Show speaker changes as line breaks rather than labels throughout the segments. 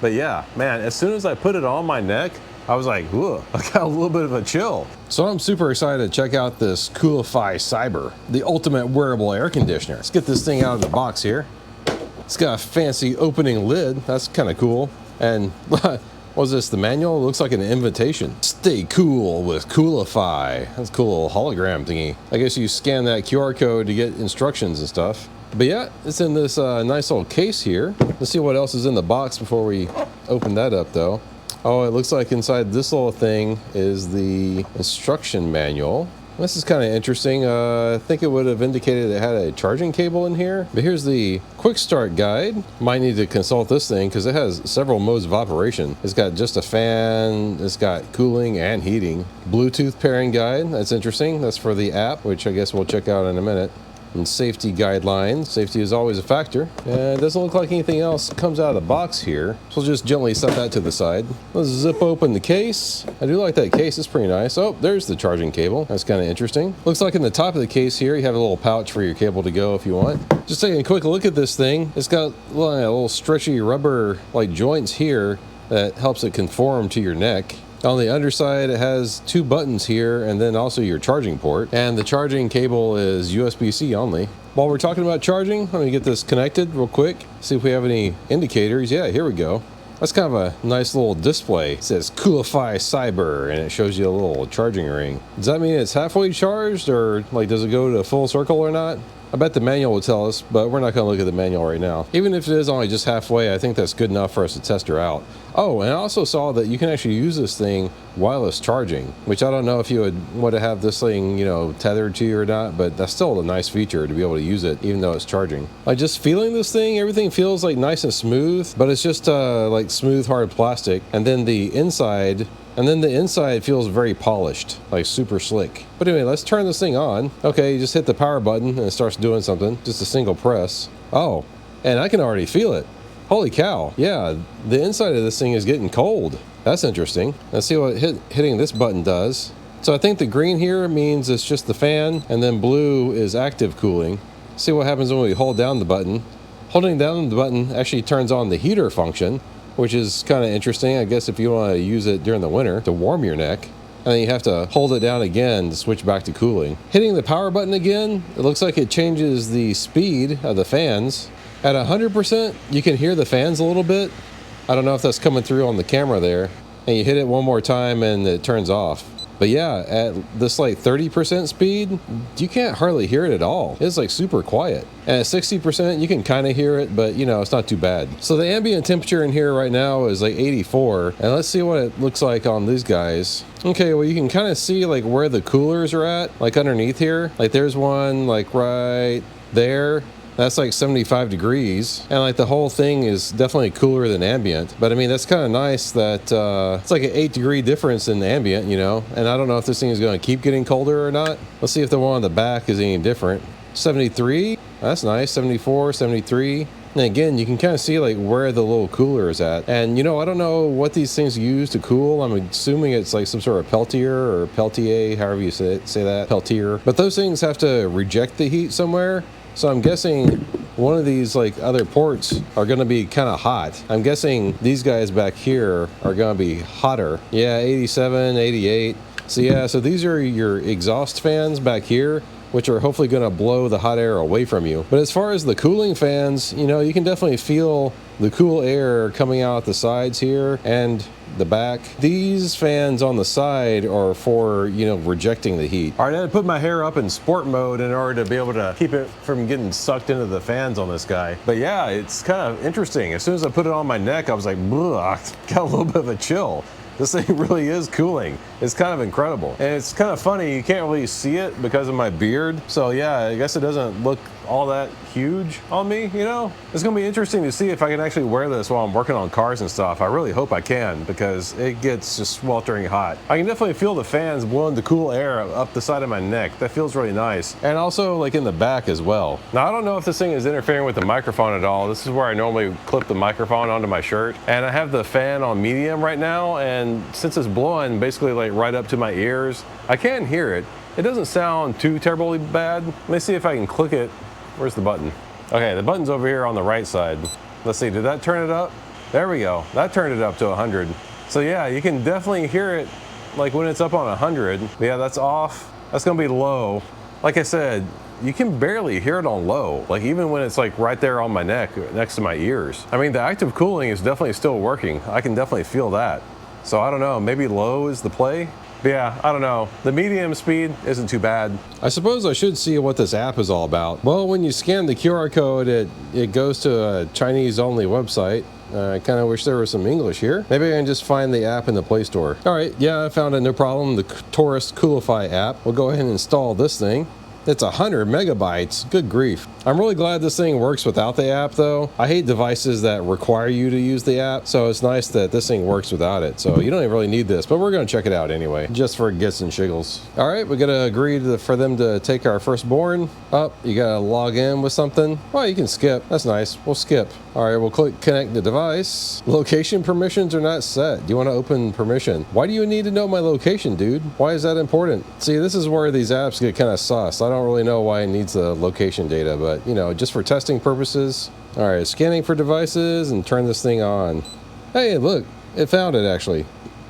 But yeah, man, as soon as I put it on my neck, I was like, whoa, I got a little bit of a chill. So I'm super excited to check out this Coolify Cyber, the ultimate wearable air conditioner. Let's get this thing out of the box here. It's got a fancy opening lid. That's kind of cool. And what was this, the manual? It looks like an invitation. Stay cool with Coolify. That's a cool little hologram thingy. I guess you scan that QR code to get instructions and stuff. But yeah, it's in this nice little case here. Let's see what else is in the box before we open that up though. Oh, it looks like inside this little thing is the instruction manual. This is kind of interesting. I think it would have indicated it had a charging cable in here. But here's the quick start guide. Might need to consult this thing because it has several modes of operation. It's got just a fan, it's got cooling and heating. Bluetooth pairing guide, that's interesting. That's for the app, which I guess we'll check out in a minute. And safety guidelines. Safety is always a factor. And it doesn't look like anything else comes out of the box here. So we'll just gently set that to the side. Let's zip open the case. I do like that case, it's pretty nice. Oh, there's the charging cable. That's kind of interesting. Looks like in the top of the case here, you have a little pouch for your cable to go if you want. Just taking a quick look at this thing. It's got little stretchy rubber like joints here that helps it conform to your neck. On the underside, it has two buttons here and then also your charging port. And the charging cable is USB-C only. While we're talking about charging, let me get this connected real quick. See if we have any indicators. Yeah, here we go. That's kind of a nice little display. It says Coolify Cyber and it shows you a little charging ring. Does that mean it's halfway charged or like does it go to full circle or not? I bet the manual will tell us, but we're not going to look at the manual right now. Even if it is only just halfway, I think that's good enough for us to test her out. Oh, and I also saw that you can actually use this thing wireless charging, which I don't know if you would want to have this thing, you know, tethered to you or not, but that's still a nice feature to be able to use it even though it's charging. Like just feeling this thing, everything feels like nice and smooth, but it's just like smooth, hard plastic. And then the inside feels very polished, like super slick. But anyway, let's turn this thing on. Okay, you just hit the power button and it starts doing something. Just a single press. Oh, and I can already feel it. Holy cow. Yeah, the inside of this thing is getting cold. That's interesting. Let's see what hitting this button does. So I think the green here means it's just the fan, and then blue is active cooling. See what happens when we hold down the button. Holding down the button actually turns on the heater function, which is kind of interesting, I guess, if you want to use it during the winter to warm your neck. And then you have to hold it down again to switch back to cooling. Hitting the power button again, it looks like it changes the speed of the fans. At 100%, you can hear the fans a little bit. I don't know if that's coming through on the camera there. And you hit it one more time and it turns off. But yeah, at this like 30% speed, you can't hardly hear it at all. It's like super quiet. And at 60%, you can kind of hear it, but you know, it's not too bad. So the ambient temperature in here right now is like 84. And let's see what it looks like on these guys. Okay, well you can kind of see like where the coolers are at, like underneath here. Like there's one like right there. That's like 75 degrees, and like the whole thing is definitely cooler than ambient. But I mean, that's kind of nice that it's like an 8-degree difference in the ambient, you know. And I don't know if this thing is going to keep getting colder or not. Let's see if the one on the back is any different. 73, that's nice. 74, 73. And again, you can kind of see like where the little cooler is at. And you know, I don't know what these things use to cool. I'm assuming it's like some sort of Peltier or Peltier, however you say that, Peltier. But those things have to reject the heat somewhere. So I'm guessing one of these like other ports are going to be kind of hot. I'm guessing these guys back here are going to be hotter. Yeah, 87, 88. So yeah, so these are your exhaust fans back here, which are hopefully going to blow the hot air away from you. But as far as the cooling fans, you know, you can definitely feel the cool air coming out the sides here and the back. These fans on the side are for, you know, rejecting the heat. All right, I had to put my hair up in sport mode in order to be able to keep it from getting sucked into the fans on this guy. But yeah, it's kind of interesting. As soon as I put it on my neck, I was like, got a little bit of a chill. This thing really is cooling. It's kind of incredible. And it's kind of funny, you can't really see it because of my beard. So yeah, I guess it doesn't look all that huge on me, you know? It's gonna be interesting to see if I can actually wear this while I'm working on cars and stuff. I really hope I can because it gets just sweltering hot. I can definitely feel the fans blowing the cool air up the side of my neck. That feels really nice. And also like in the back as well. Now I don't know if this thing is interfering with the microphone at all. This is where I normally clip the microphone onto my shirt. And I have the fan on medium right now, and since it's blowing basically like right up to my ears, I can hear it. It doesn't sound too terribly bad. Let me see if I can click it. Where's the button? Okay, the button's over here on the right side. Let's see, did that turn it up? There we go. That turned it up to 100. So yeah, you can definitely hear it like when it's up on 100. Yeah, that's off. That's gonna be low. Like I said, you can barely hear it on low, like even when it's like right there on my neck, next to my ears. I mean, the active cooling is definitely still working. I can definitely feel that. So I don't know, maybe low is the play? But yeah, I don't know. The medium speed isn't too bad. I suppose I should see what this app is all about. Well, when you scan the QR code, it goes to a Chinese-only website. I kind of wish there was some English here. Maybe I can just find the app in the Play Store. All right, yeah, I found it, no problem. The Taurus Coolify app. We'll go ahead and install this thing. It's 100 megabytes. Good grief. I'm really glad this thing works without the app though. I hate devices that require you to use the app, so it's nice that this thing works without it. So you don't even really need this, but we're gonna check it out anyway, just for gits and shiggles. All right, we gotta agree for them to take our firstborn. You gotta log in with something. Well, you can skip, that's nice, we'll skip. All right, we'll click connect the device. Location permissions are not set. Do you wanna open permission? Why do you need to know my location, dude? Why is that important? See, this is where these apps get kind of sus. I don't really know why it needs the location data, but you know, just for testing purposes. All right, scanning for devices and turn this thing on. Hey, look, it found it actually.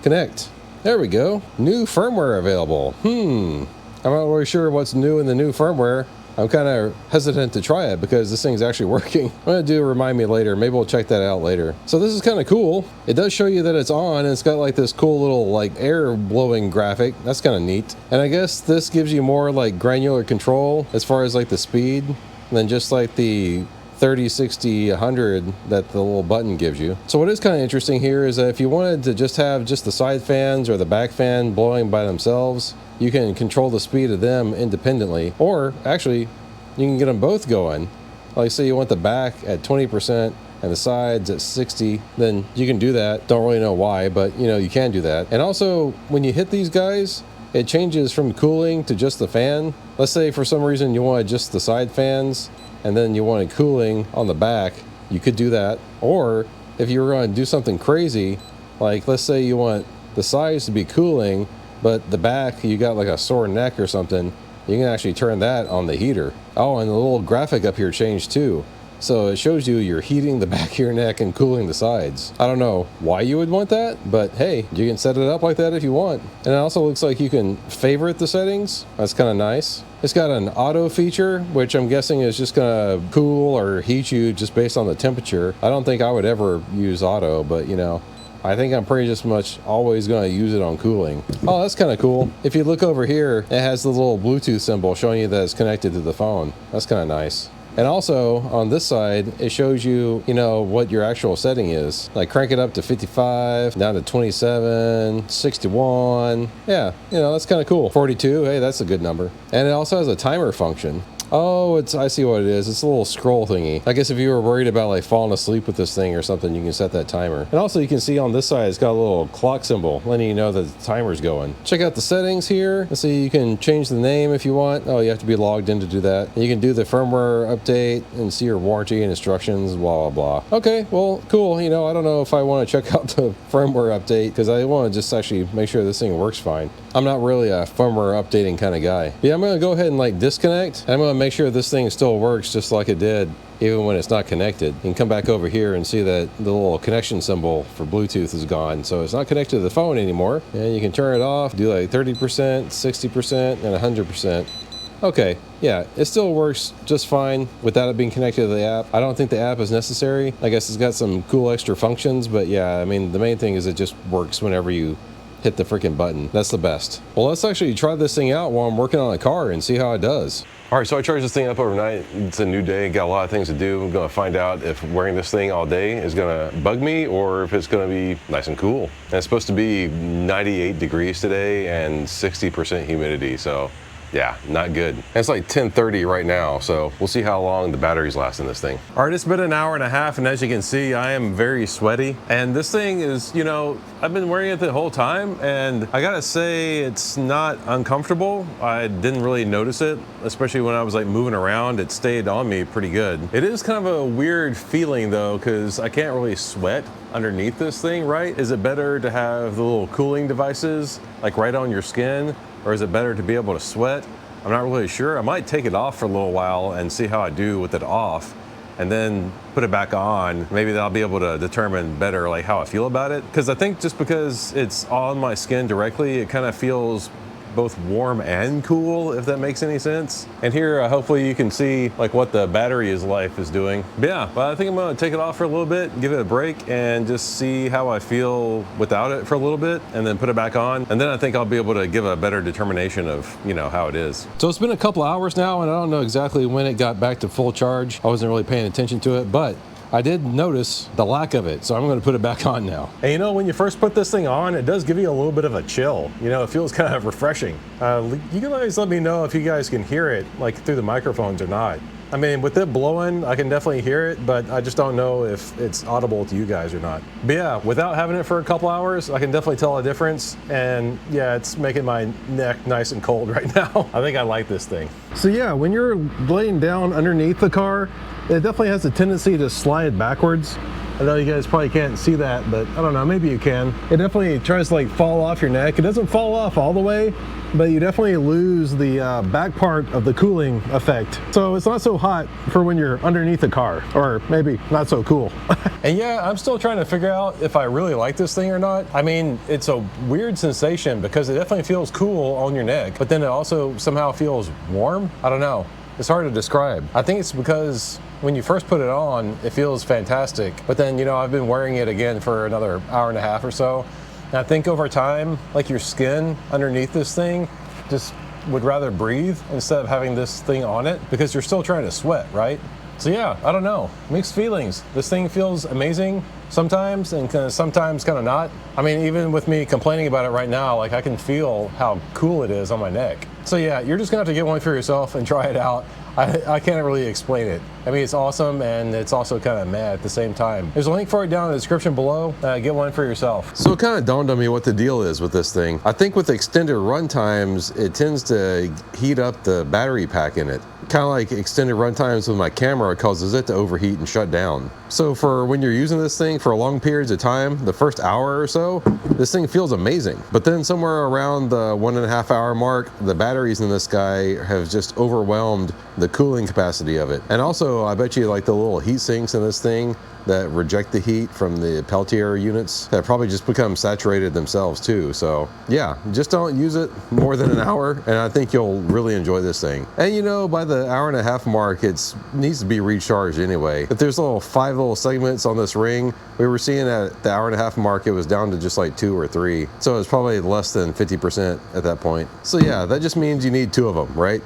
Connect. There we go. New firmware available. I'm not really sure what's new in the new firmware. I'm kind of hesitant to try it because this thing's actually working. I'm gonna do remind me later. Maybe we'll check that out later. So this is kind of cool. It does show you that it's on, and it's got like this cool little like air blowing graphic. That's kind of neat. And I guess this gives you more like granular control as far as like the speed than just like the 30, 60, 100 that the little button gives you. So what is kind of interesting here is that if you wanted to just have just the side fans or the back fan blowing by themselves, you can control the speed of them independently, or actually you can get them both going. Like say you want the back at 20% and the sides at 60, then you can do that. Don't really know why, but you know, you can do that. And also when you hit these guys, it changes from cooling to just the fan. Let's say for some reason you wanted just the side fans and then you wanted cooling on the back, you could do that. Or if you were going to do something crazy, like let's say you want the sides to be cooling, but the back, you got like a sore neck or something, you can actually turn that on the heater. Oh, and the little graphic up here changed too. So it shows you you're heating the back of your neck and cooling the sides. I don't know why you would want that, but hey, you can set it up like that if you want. And it also looks like you can favorite the settings. That's kind of nice. It's got an auto feature, which I'm guessing is just gonna cool or heat you just based on the temperature. I don't think I would ever use auto, but you know, I think I'm pretty just much always going to use it on cooling. Oh, that's kind of cool. If you look over here, it has the little Bluetooth symbol showing you that it's connected to the phone. That's kind of nice. And also on this side, it shows you, you know, what your actual setting is. Like crank it up to 55, down to 27, 61. Yeah, you know, that's kind of cool. 42, hey, that's a good number. And it also has a timer function. Oh, I see what it is. It's a little scroll thingy. I guess if you were worried about like falling asleep with this thing or something, you can set that timer. And also you can see on this side, it's got a little clock symbol letting you know that the timer's going. Check out the settings here. Let's see, you can change the name if you want. Oh, you have to be logged in to do that. And you can do the firmware update and see your warranty and instructions, blah, blah, blah. Okay, well, cool. You know, I don't know if I want to check out the firmware update because I want to just actually make sure this thing works fine. I'm not really a firmware updating kind of guy. But yeah, I'm going to go ahead and like disconnect. And I'm going to make sure this thing still works just like it did even when it's not connected. You can come back over here and see that the little connection symbol for Bluetooth is gone, so it's not connected to the phone anymore. And you can turn it off, do like 30%, 60%, and 100%. Okay, yeah, it still works just fine without it being connected to the app. I don't think the app is necessary. I guess it's got some cool extra functions, but yeah, I mean, the main thing is it just works whenever you hit the freaking button. That's the best. Well, let's actually try this thing out while I'm working on a car and see how it does. All right, so I charged this thing up overnight. It's a new day, got a lot of things to do. I'm gonna find out if wearing this thing all day is gonna bug me or if it's gonna be nice and cool. And it's supposed to be 98 degrees today and 60% humidity, so yeah, not good. And it's like 10:30 right now, so we'll see how long the batteries last in this thing. All right, it's been an hour and a half, and as you can see, I am very sweaty. And this thing is, you know, I've been wearing it the whole time, and I gotta say, it's not uncomfortable. I didn't really notice it, especially when I was like moving around. It stayed on me pretty good. It is kind of a weird feeling though, because I can't really sweat underneath this thing, right? Is it better to have the little cooling devices like right on your skin? Or is it better to be able to sweat? I'm not really sure. I might take it off for a little while and see how I do with it off. and then put it back on, maybe I'll be able to determine better like how I feel about it. Because I think just because it's on my skin directly, it kind of feels both warm and cool, if that makes any sense. And here, hopefully you can see like what the battery's life is doing. But yeah, I think I'm gonna take it off for a little bit, give it a break, and just see how I feel without it for a little bit, and then put it back on. And then I think I'll be able to give a better determination of, you know, how it is. So it's been a couple hours now, and I don't know exactly when it got back to full charge. I wasn't really paying attention to it, but I did notice the lack of it, so I'm going to put it back on now. And you know, when you first put this thing on, it does give you a little bit of a chill. You know, it feels kind of refreshing. You can always let me know if you guys can hear it, like through the microphones or not. I mean, with it blowing, I can definitely hear it, but I just don't know if it's audible to you guys or not. But yeah, without having it for a couple hours, I can definitely tell a difference. And yeah, it's making my neck nice and cold right now. I think I like this thing. So yeah, when you're laying down underneath the car, it definitely has a tendency to slide backwards. I know you guys probably can't see that, but I don't know, maybe you can. It definitely tries to like fall off your neck. It doesn't fall off all the way, but you definitely lose the back part of the cooling effect. So it's not so hot for when you're underneath the car, or maybe not so cool. And yeah, I'm still trying to figure out if I really like this thing or not. I mean, it's a weird sensation because it definitely feels cool on your neck, but then it also somehow feels warm. I don't know. It's hard to describe. I think it's because when you first put it on, it feels fantastic. But then, you know, I've been wearing it again for another hour and a half or so. And I think over time, like your skin underneath this thing just would rather breathe instead of having this thing on it because you're still trying to sweat, right? So yeah, I don't know, mixed feelings. This thing feels amazing sometimes and sometimes kind of not. I mean, even with me complaining about it right now, like I can feel how cool it is on my neck. So yeah, you're just gonna have to get one for yourself and try it out. I can't really explain it. I mean, it's awesome and it's also kind of mad at the same time. There's a link for it down in the description below. Get one for yourself. So it kind of dawned on me what the deal is with this thing. I think with extended run times, it tends to heat up the battery pack in it. Kind of like extended run times with my camera causes it to overheat and shut down. So for when you're using this thing for long periods of time, the first hour or so, this thing feels amazing. But then somewhere around the 1.5 hour mark, the batteries in this guy have just overwhelmed the cooling capacity of it. And also, I bet you like the little heat sinks in this thing that reject the heat from the Peltier units that probably just become saturated themselves too. So yeah, just don't use it more than an hour and I think you'll really enjoy this thing. And you know, by the 1.5 hour mark, it needs to be recharged anyway. If there's 5 little segments on this ring, we were seeing at the 1.5 hour mark, it was down to just like 2 or 3. So it's probably less than 50% at that point. So yeah, that just means you need 2 of them, right?